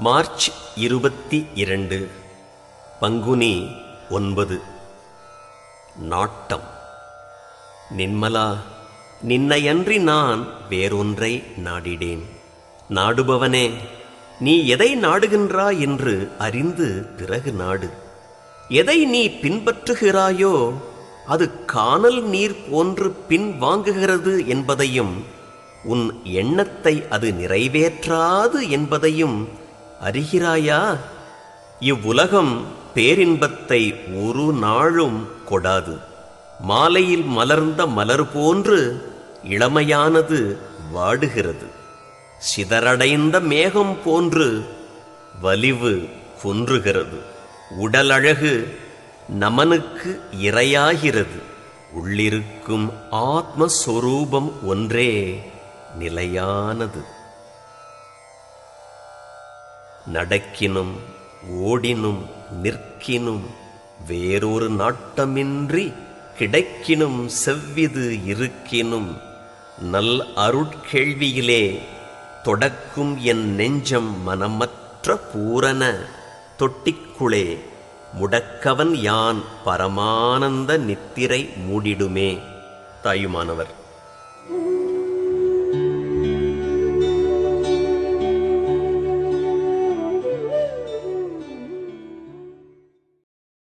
March 22 Panguni 9. நாட்டம். நின்மலா, நின்னையன்றி நான் வேறொன்றை நாடிடேன். நாடுபவனே, நீ எதை நாடுகின்றாய் என்று அறிந்து பிறகு நாடு. எதை நீ பின்பற்றுகிறாயோ அது கானல் நீர் போன்று பின் வாங்குகிறது என்பதையும், உன் எண்ணத்தை அது நிறைவேற்றாது என்பதையும் அறிகிறாயா? இவ்வுலகம் பேரின்பத்தை ஒரு நாளும் கொடாது. மாலையில் மலர்ந்த மலர் போன்று இளமையானது வாடுகிறது. சிதறடைந்த மேகம் போன்று வலிவு குன்றுகிறது. உடலழகு நமனுக்கு இரையாகிறது. உள்ளிருக்கும் ஆத்மஸ்வரூபம் ஒன்றே நிலையானது. நடக்கினும் ஓடினும் நிற்கினும் வேறொரு நாட்டமின்றி கிடைக்கினும் செவ்விது இருக்கினும் நல் அருட்கேள்வியிலே தொடக்கும் என் நெஞ்சம் மனமற்ற பூரண தொட்டிக்குளே முடக்கவன் யான் பரமானந்த நித்திரை மூடிடுமே. தாயுமானவர்.